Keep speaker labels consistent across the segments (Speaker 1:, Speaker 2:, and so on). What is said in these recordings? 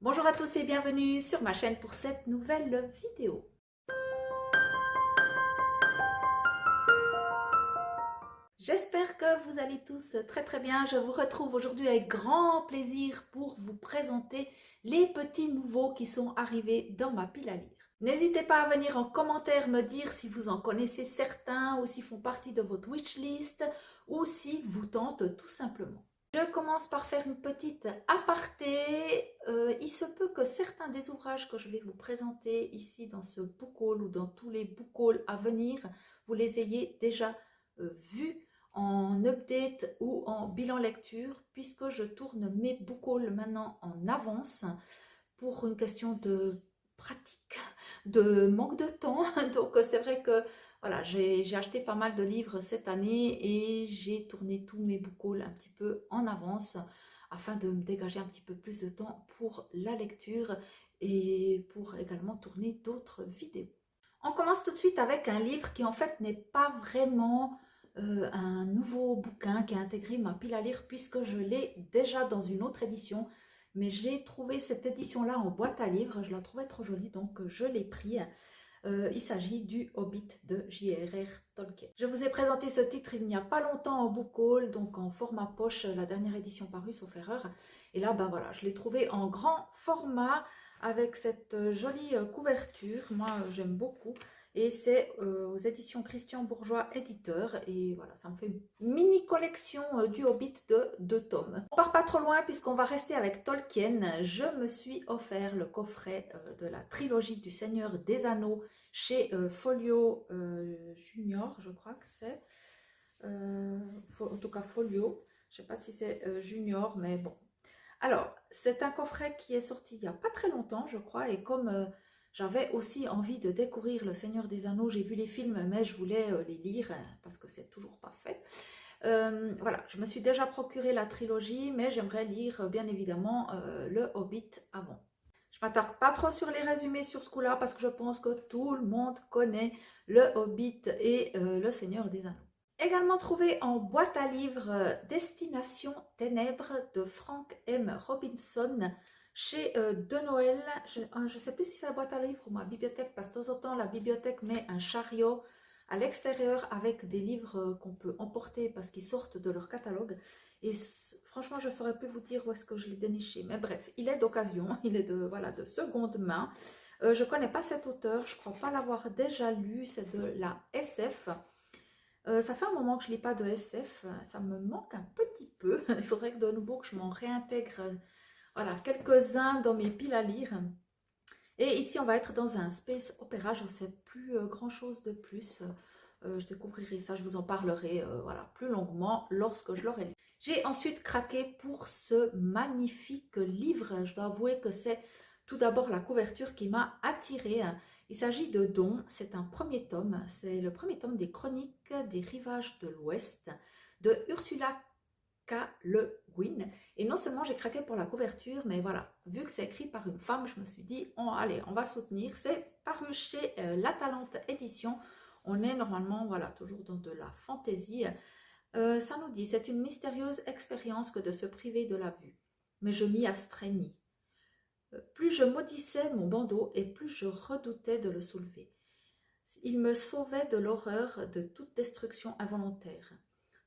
Speaker 1: Bonjour à tous et bienvenue sur ma chaîne pour cette nouvelle vidéo. J'espère que vous allez tous très bien. Je vous retrouve aujourd'hui avec grand plaisir pour vous présenter les petits nouveaux qui sont arrivés dans ma pile à lire. N'hésitez pas à venir en commentaire me dire si vous en connaissez certains ou s'ils font partie de votre wishlist ou s'ils vous tentent tout simplement. Je commence par faire une petite aparté. Il se peut que certains des ouvrages que je vais vous présenter ici dans ce book haul ou dans tous les book hauls à venir, vous les ayez déjà vus en update ou en bilan lecture, puisque je tourne mes book hauls maintenant en avance pour une question de pratique, de manque de temps. Donc c'est vrai que voilà, j'ai acheté pas mal de livres cette année et j'ai tourné tous mes book hauls un petit peu en avance afin de me dégager un petit peu plus de temps pour la lecture et pour également tourner d'autres vidéos. On commence tout de suite avec un livre qui en fait n'est pas vraiment un nouveau bouquin qui a intégré ma pile à lire puisque je l'ai déjà dans une autre édition. Mais je l'ai trouvé cette édition-là en boîte à livres, je la trouvais trop jolie donc je l'ai pris. Il s'agit du Hobbit de J.R.R. Tolkien. Je vous ai présenté ce titre il n'y a pas longtemps en book haul, donc en format poche, la dernière édition parue, sauf erreur. Et là, ben voilà, je l'ai trouvé en grand format avec cette jolie couverture. Moi, j'aime beaucoup. Et c'est aux éditions Christian Bourgeois éditeur. Et voilà, ça me fait une mini collection du Hobbit de 2 tomes. On part pas trop loin puisqu'on va rester avec Tolkien. Je me suis offert le coffret de la trilogie du Seigneur des Anneaux chez Folio Junior, je crois que c'est. En tout cas Folio. Je ne sais pas si c'est Junior, mais bon. Alors, c'est un coffret qui est sorti il n'y a pas très longtemps, je crois, et comme j'avais aussi envie de découvrir Le Seigneur des Anneaux, j'ai vu les films, mais je voulais les lire, parce que c'est toujours pas fait. Voilà, je me suis déjà procuré la trilogie, mais j'aimerais lire, bien évidemment, Le Hobbit avant. Je ne m'attarde pas trop sur les résumés sur ce coup-là, parce que je pense que tout le monde connaît Le Hobbit et Le Seigneur des Anneaux. Également trouvé en boîte à livres Destination Ténèbres de Frank M. Robinson chez De Noël. Je ne sais plus si c'est la boîte à livres ou ma bibliothèque, parce que de temps en temps la bibliothèque met un chariot à l'extérieur avec des livres qu'on peut emporter parce qu'ils sortent de leur catalogue. Et franchement, je ne saurais plus vous dire où est-ce que je l'ai déniché. Mais bref, il est d'occasion, il est de seconde main. Je ne connais pas cet auteur, je ne crois pas l'avoir déjà lu, c'est de la SF. Ça fait un moment que je ne lis pas de SF, ça me manque un petit peu. Il faudrait que de nouveau que je m'en réintègre voilà, quelques-uns dans mes piles à lire. Et ici, on va être dans un space opéra, je ne sais plus grand-chose de plus. Je découvrirai ça, je vous en parlerai voilà, plus longuement lorsque je l'aurai lu. J'ai ensuite craqué pour ce magnifique livre. Je dois avouer que c'est tout d'abord la couverture qui m'a attirée. Il s'agit de Don, c'est un premier tome. C'est le premier tome des Chroniques des Rivages de l'Ouest de Ursula K. Le Guin. Et non seulement j'ai craqué pour la couverture, mais voilà, vu que c'est écrit par une femme, je me suis dit, allez, on va soutenir. C'est paru chez La Talente Édition. On est normalement, voilà, toujours dans de la fantaisie. Ça nous dit, c'est une mystérieuse expérience que de se priver de la vue. Mais je m'y astreignis. Plus je maudissais mon bandeau et plus je redoutais de le soulever. Il me sauvait de l'horreur de toute destruction involontaire.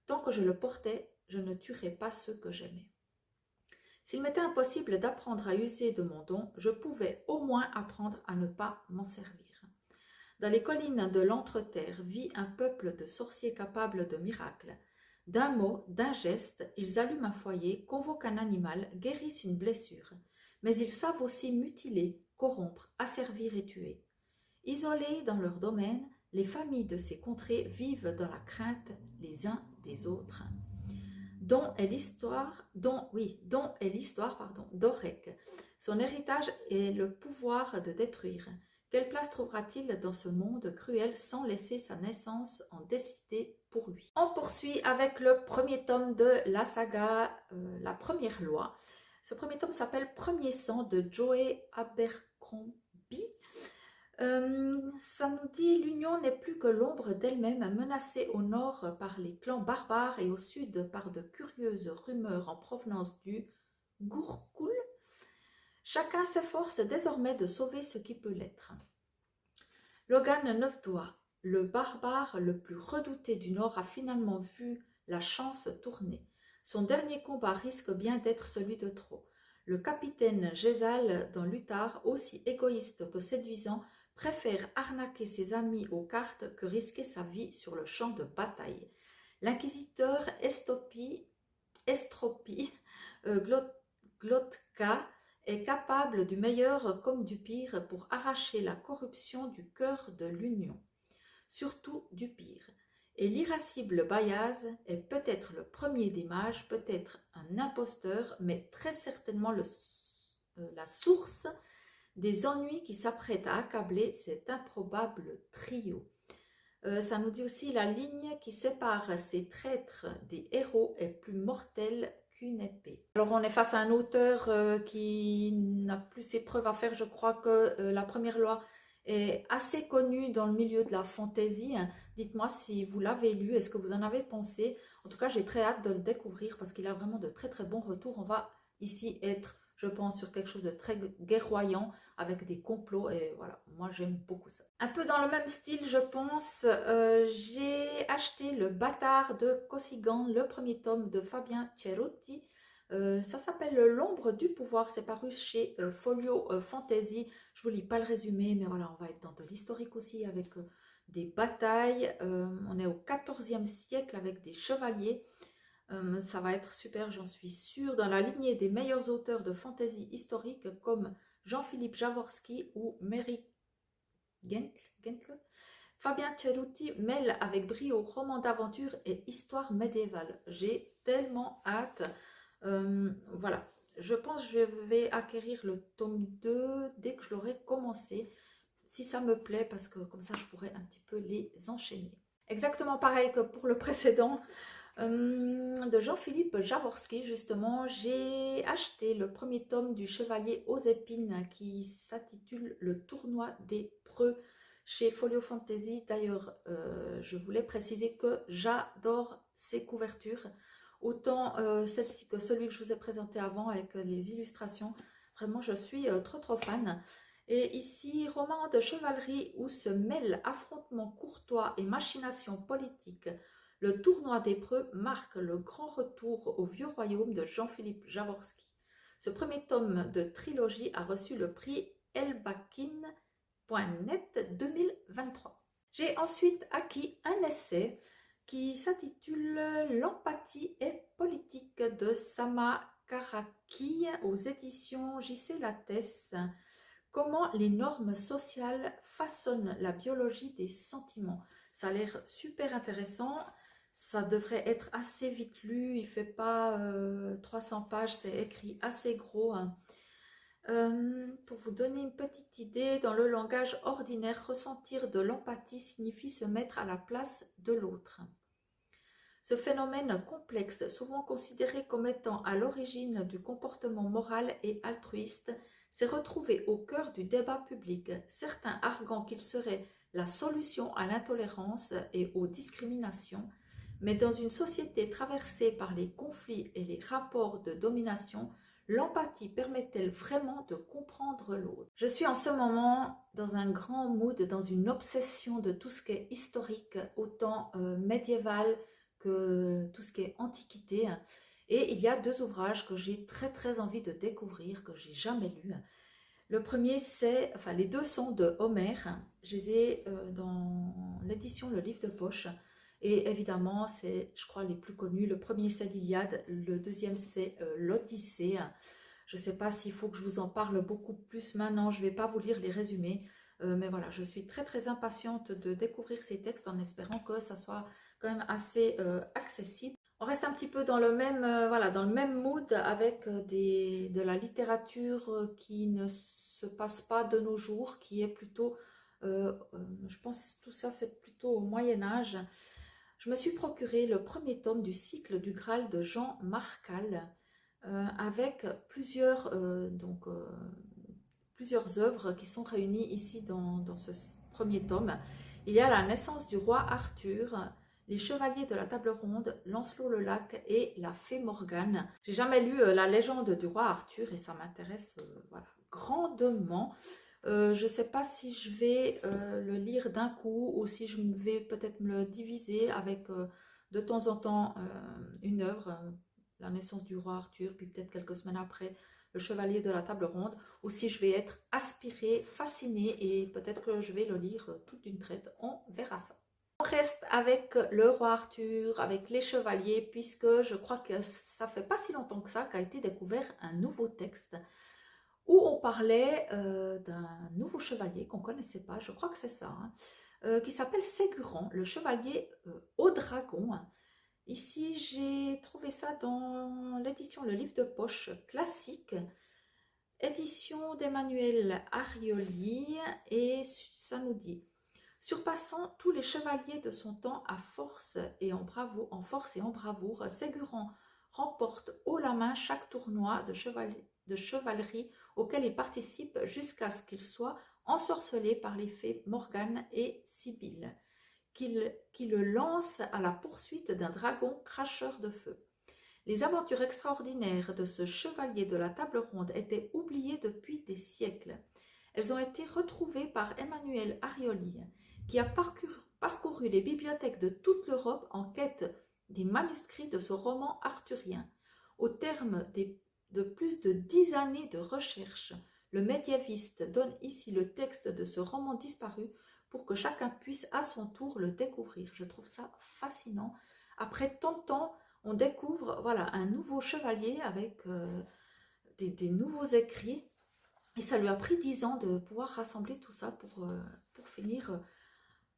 Speaker 1: Tant que je le portais, je ne tuerais pas ceux que j'aimais. S'il m'était impossible d'apprendre à user de mon don, je pouvais au moins apprendre à ne pas m'en servir. Dans les collines de l'Entre-Terre vit un peuple de sorciers capables de miracles. D'un mot, d'un geste, ils allument un foyer, convoquent un animal, guérissent une blessure. Mais ils savent aussi mutiler, corrompre, asservir et tuer. Isolés dans leur domaine, les familles de ces contrées vivent dans la crainte les uns des autres. Dont est l'histoire d'Orek. Son héritage est le pouvoir de détruire. Quelle place trouvera-t-il dans ce monde cruel sans laisser sa naissance en décider pour lui? On poursuit avec le premier tome de la saga La Première Loi. Ce premier tome s'appelle Premier sang de Joe Abercrombie. Ça nous dit l'Union n'est plus que l'ombre d'elle-même, menacée au nord par les clans barbares et au sud par de curieuses rumeurs en provenance du Gourkul. Chacun s'efforce désormais de sauver ce qui peut l'être. Logan Neufdoigt, le barbare le plus redouté du Nord, a finalement vu la chance tourner. Son dernier combat risque bien d'être celui de trop. Le capitaine Gézal dans Luthar, aussi égoïste que séduisant, préfère arnaquer ses amis aux cartes que risquer sa vie sur le champ de bataille. L'inquisiteur Estropie Glotka est capable du meilleur comme du pire pour arracher la corruption du cœur de l'Union, surtout du pire. Et l'irascible Bayaz est peut-être le premier des mages, peut-être un imposteur, mais très certainement la source des ennuis qui s'apprêtent à accabler cet improbable trio. Ça nous dit aussi la ligne qui sépare ces traîtres des héros est plus mortelle qu'une épée. Alors on est face à un auteur qui n'a plus ses preuves à faire. Je crois que la première loi est assez connue dans le milieu de la fantaisie. Dites-moi si vous l'avez lu, est-ce que vous en avez pensé? En tout cas, j'ai très hâte de le découvrir parce qu'il a vraiment de très très bons retours. On va ici être, je pense, sur quelque chose de très guerroyant avec des complots et voilà, moi j'aime beaucoup ça. Un peu dans le même style, je pense, j'ai acheté Le Bâtard de Cossigan, le premier tome de Fabien Cerutti. Ça s'appelle L'ombre du pouvoir, c'est paru chez Folio Fantasy. Je vous lis pas le résumé, mais voilà, on va être dans de l'historique aussi avec des batailles. On est au XIVe siècle avec des chevaliers. Ça va être super, j'en suis sûre, dans la lignée des meilleurs auteurs de fantasy historique comme Jean-Philippe Jaworski ou Mary Gentle. Fabien Cerutti mêle avec brio roman d'aventure et histoire médiévale. J'ai tellement hâte. Voilà, je pense que je vais acquérir le tome 2 dès que je l'aurai commencé, si ça me plaît, parce que comme ça je pourrais un petit peu les enchaîner. Exactement pareil que pour le précédent. De Jean-Philippe Jaworski, justement, j'ai acheté le premier tome du Chevalier aux épines qui s'intitule Le tournoi des preux chez Folio Fantasy. D'ailleurs, je voulais préciser que j'adore ces couvertures, autant celle-ci que celui que je vous ai présenté avant avec les illustrations. Vraiment, je suis trop fan. Et ici, roman de chevalerie où se mêlent affrontements courtois et machinations politiques. Le tournoi des preux marque le grand retour au vieux royaume de Jean-Philippe Jaworski. Ce premier tome de trilogie a reçu le prix elbakin.net 2023. J'ai ensuite acquis un essai qui s'intitule L'empathie est politique de Sama Karaki aux éditions J.C. Lattès. Comment les normes sociales façonnent la biologie des sentiments. Ça a l'air super intéressant. Ça devrait être assez vite lu, il ne fait pas 300 pages, c'est écrit assez gros. Pour vous donner une petite idée, dans le langage ordinaire, ressentir de l'empathie signifie se mettre à la place de l'autre. Ce phénomène complexe, souvent considéré comme étant à l'origine du comportement moral et altruiste, s'est retrouvé au cœur du débat public, certains arguant qu'il serait la solution à l'intolérance et aux discriminations. Mais dans une société traversée par les conflits et les rapports de domination, l'empathie permet-elle vraiment de comprendre l'autre? Je suis en ce moment dans un grand mood, dans une obsession de tout ce qui est historique, autant médiéval que tout ce qui est antiquité. Et il y a deux ouvrages que j'ai très envie de découvrir, que j'ai jamais lus. Le premier, les deux sont de Homère. Je les ai dans l'édition Le Livre de Poche. Et évidemment, c'est, je crois, les plus connus. Le premier, c'est l'Iliade. Le deuxième, c'est l'Odyssée. Je ne sais pas s'il faut que je vous en parle beaucoup plus maintenant. Je ne vais pas vous lire les résumés. Mais voilà, je suis très impatiente de découvrir ces textes en espérant que ça soit quand même assez accessible. On reste un petit peu dans le même, dans le même mood avec de la littérature qui ne se passe pas de nos jours, qui est plutôt, je pense tout ça c'est plutôt au Moyen-Âge. Je me suis procuré le premier tome du cycle du Graal de Jean Marcal avec plusieurs œuvres qui sont réunies ici dans ce premier tome. Il y a la naissance du roi Arthur, Les Chevaliers de la Table Ronde, Lancelot le Lac et la Fée Morgane. J'ai jamais lu la légende du roi Arthur et ça m'intéresse voilà, grandement. Je ne sais pas si je vais le lire d'un coup ou si je vais peut-être me le diviser avec de temps en temps une œuvre, la naissance du roi Arthur, puis peut-être quelques semaines après, le chevalier de la table ronde, ou si je vais être aspirée, fascinée et peut-être que je vais le lire tout d'une traite, on verra ça. On reste avec le roi Arthur, avec les chevaliers, puisque je crois que ça fait pas si longtemps que ça qu'a été découvert un nouveau texte où on parlait d'un nouveau chevalier qu'on ne connaissait pas, je crois que c'est ça, hein, qui s'appelle Ségurant, le chevalier au dragon. Ici, j'ai trouvé ça dans l'édition Le Livre de Poche classique, édition d'Emmanuel Arioli, et ça nous dit « Surpassant tous les chevaliers de son temps à force et en bravoure, Ségurant remporte haut la main chaque tournoi de chevalerie auquel il participe jusqu'à ce qu'il soit ensorcelé par les fées Morgane et Sibylle, qui le lancent à la poursuite d'un dragon cracheur de feu. Les aventures extraordinaires de ce chevalier de la table ronde étaient oubliées depuis des siècles. Elles ont été retrouvées par Emmanuel Arioli, qui a parcouru les bibliothèques de toute l'Europe en quête des manuscrits de ce roman arthurien. Au terme de plus de 10 années de recherche, le médiéviste donne ici le texte de ce roman disparu pour que chacun puisse à son tour le découvrir. Je trouve ça fascinant. Après tant de temps, on découvre voilà, un nouveau chevalier avec des nouveaux écrits. Et ça lui a pris 10 ans de pouvoir rassembler tout ça pour finir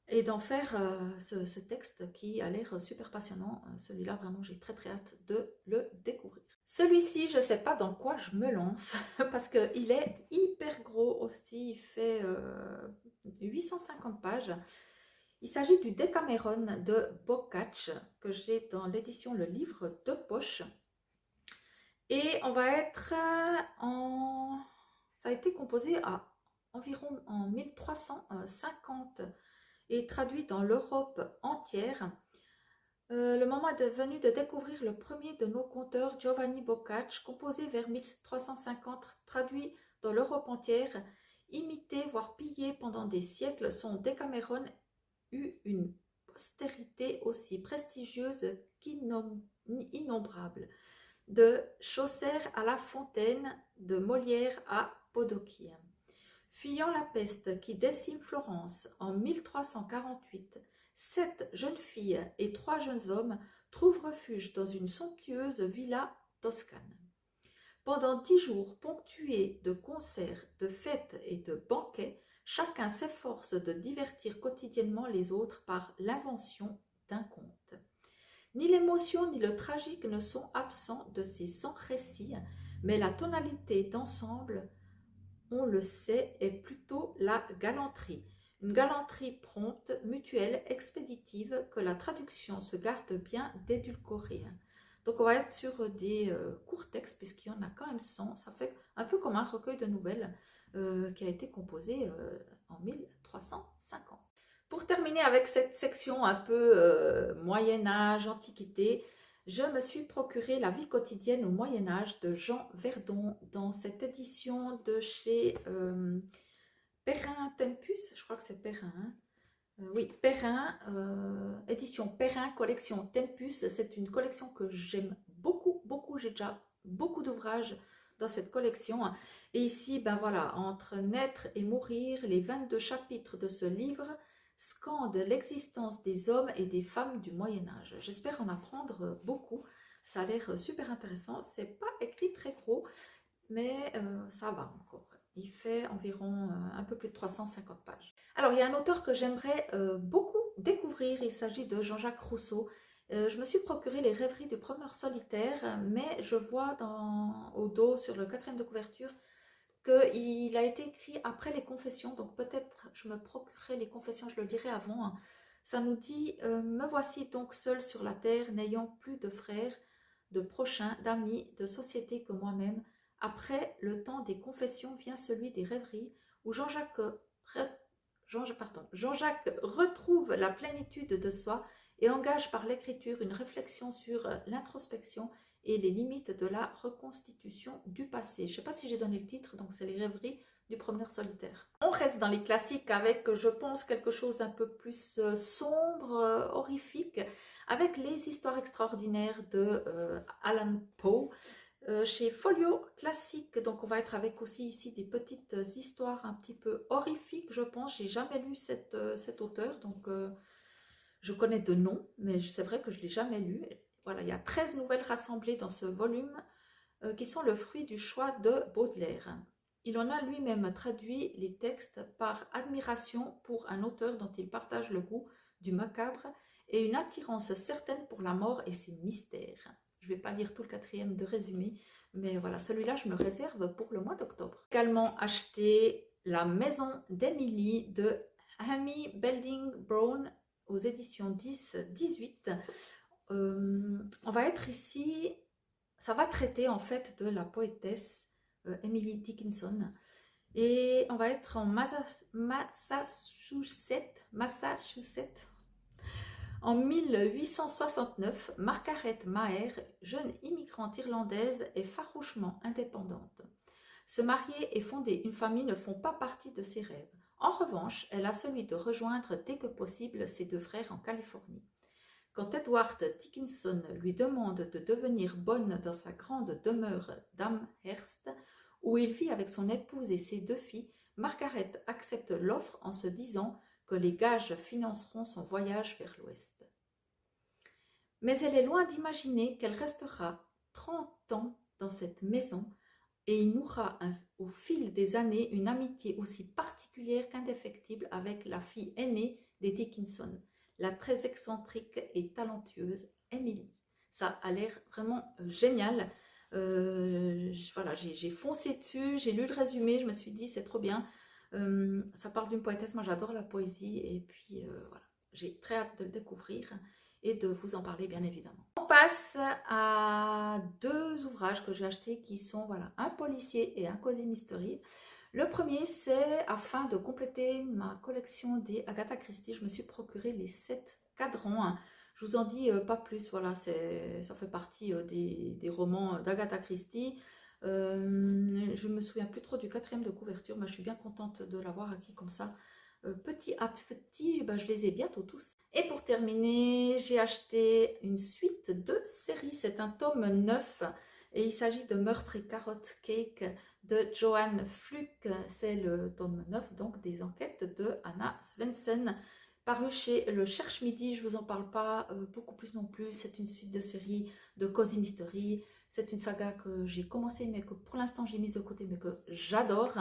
Speaker 1: et d'en faire ce texte qui a l'air super passionnant. Celui-là, vraiment, j'ai très très hâte de le découvrir. Celui-ci, je ne sais pas dans quoi je me lance parce qu'il est hyper gros aussi. Il fait 850 pages. Il s'agit du Decameron de Boccace que j'ai dans l'édition Le Livre de Poche. Et on va être en... Ça a été composé à environ en 1350 et traduit dans l'Europe entière. Le moment est venu de découvrir le premier de nos conteurs, Giovanni Boccace, composé vers 1350, traduit dans l'Europe entière, imité, voire pillé pendant des siècles. Son Decameron eut une postérité aussi prestigieuse qu'innombrable. De Chaucer à La Fontaine, de Molière à Podokie. Fuyant la peste qui décime Florence en 1348, 7 jeunes filles et 3 jeunes hommes trouvent refuge dans une somptueuse villa toscane. Pendant 10 jours ponctués de concerts, de fêtes et de banquets, chacun s'efforce de divertir quotidiennement les autres par l'invention d'un conte. Ni l'émotion ni le tragique ne sont absents de ces 100 récits, mais la tonalité d'ensemble, on le sait, est plutôt la galanterie. Une galanterie prompte, mutuelle, expéditive, que la traduction se garde bien d'édulcorer. Donc on va être sur des courts textes, puisqu'il y en a quand même 100. Ça fait un peu comme un recueil de nouvelles qui a été composé en 1350. Pour terminer avec cette section un peu Moyen-Âge, Antiquité, je me suis procuré La vie quotidienne au Moyen-Âge de Jean Verdon dans cette édition de chez Perrin Tempus, je crois que c'est Perrin. Oui, Perrin, édition Perrin, collection Tempus. C'est une collection que j'aime beaucoup, beaucoup. J'ai déjà beaucoup d'ouvrages dans cette collection. Et ici, ben voilà, entre naître et mourir, les 22 chapitres de ce livre scandent l'existence des hommes et des femmes du Moyen-Âge. J'espère en apprendre beaucoup. Ça a l'air super intéressant. C'est pas écrit très gros, mais ça va encore. Il fait environ un peu plus de 350 pages. Alors, il y a un auteur que j'aimerais beaucoup découvrir. Il s'agit de Jean-Jacques Rousseau. Je me suis procuré Les rêveries du promeneur solitaire, mais je vois au dos, sur le 4e de couverture, qu'il a été écrit après les confessions. Donc peut-être je me procurerai les confessions, je le lirai avant. Ça nous dit « Me voici donc seul sur la terre, n'ayant plus de frères, de prochains, d'amis, de société que moi-même. Après le temps des confessions vient celui des rêveries, où Jean-Jacques retrouve la plénitude de soi et engage par l'écriture une réflexion sur l'introspection et les limites de la reconstitution du passé. Je ne sais pas si j'ai donné le titre, donc c'est les rêveries du promeneur solitaire. On reste dans les classiques avec, je pense, quelque chose d'un peu plus sombre, horrifique, avec les histoires extraordinaires de Alan Poe. Chez Folio Classique, donc on va être avec aussi ici des petites histoires un petit peu horrifiques, je pense. J'ai jamais lu cet auteur, donc je connais de nom, mais c'est vrai que je ne l'ai jamais lu. Voilà, il y a 13 nouvelles rassemblées dans ce volume qui sont le fruit du choix de Baudelaire. Il en a lui-même traduit les textes par admiration pour un auteur dont il partage le goût du macabre et une attirance certaine pour la mort et ses mystères. Je ne vais pas lire tout le 4e de résumé, mais voilà, celui-là, je me réserve pour le mois d'octobre. Également acheté La Maison d'Emily de Amy Belding Brown aux éditions 10-18. On va être ici, ça va traiter en fait de la poétesse Emily Dickinson. Et on va être en Massachusetts. En 1869, Margaret Maher, jeune immigrante irlandaise, est farouchement indépendante. Se marier et fonder une famille ne font pas partie de ses rêves. En revanche, elle a celui de rejoindre dès que possible ses 2 frères en Californie. Quand Edward Dickinson lui demande de devenir bonne dans sa grande demeure d'Amherst, où il vit avec son épouse et ses 2 filles, Margaret accepte l'offre en se disant que les gages financeront son voyage vers l'Ouest. Mais elle est loin d'imaginer qu'elle restera 30 ans dans cette maison et il nouera au fil des années une amitié aussi particulière qu'indéfectible avec la fille aînée des Dickinson, la très excentrique et talentueuse Emily. Ça a l'air vraiment génial. Voilà, j'ai foncé dessus, j'ai lu le résumé, je me suis dit c'est trop bien. Ça parle d'une poétesse, moi j'adore la poésie et puis voilà, j'ai très hâte de le découvrir et de vous en parler bien évidemment. On passe à 2 ouvrages que j'ai achetés qui sont voilà, un policier et un cozy mystery. Le premier, c'est afin de compléter ma collection des Agatha Christie, je me suis procuré les 7 cadrans. Je vous en dis pas plus, voilà, ça fait partie des romans d'Agatha Christie. Je me souviens plus trop du 4e de couverture, mais je suis bien contente de l'avoir acquis comme ça. Petit à petit, je les ai bientôt tous. Et pour terminer, j'ai acheté une suite de séries. C'est un tome 9 et il s'agit de Meurtre et Carotte Cake de Joanne Fluke. C'est le tome 9 donc des enquêtes de Anna Svensson, paru chez Le Cherche Midi. Je ne vous en parle pas beaucoup plus non plus. C'est une suite de séries de Cozy Mystery. C'est une saga que j'ai commencé mais que pour l'instant j'ai mise de côté mais que j'adore.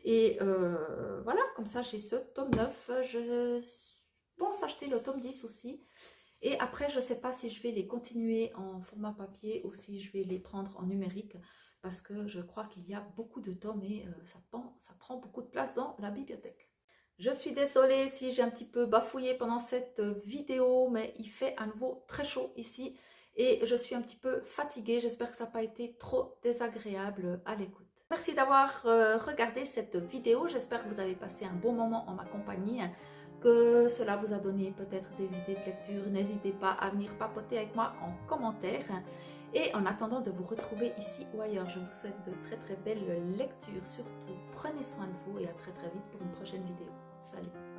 Speaker 1: Et voilà, comme ça j'ai ce tome 9. Je pense acheter le tome 10 aussi. Et après, je ne sais pas si je vais les continuer en format papier ou si je vais les prendre en numérique parce que je crois qu'il y a beaucoup de tomes et ça prend beaucoup de place dans la bibliothèque. Je suis désolée si j'ai un petit peu bafouillé pendant cette vidéo, mais il fait à nouveau très chaud ici et je suis un petit peu fatiguée. J'espère que ça n'a pas été trop désagréable à l'écoute. Merci d'avoir regardé cette vidéo. J'espère que vous avez passé un bon moment en ma compagnie, que cela vous a donné peut-être des idées de lecture. N'hésitez pas à venir papoter avec moi en commentaire. Et en attendant de vous retrouver ici ou ailleurs, je vous souhaite de très très belles lectures. Surtout, prenez soin de vous et à très très vite pour une prochaine vidéo. Salut!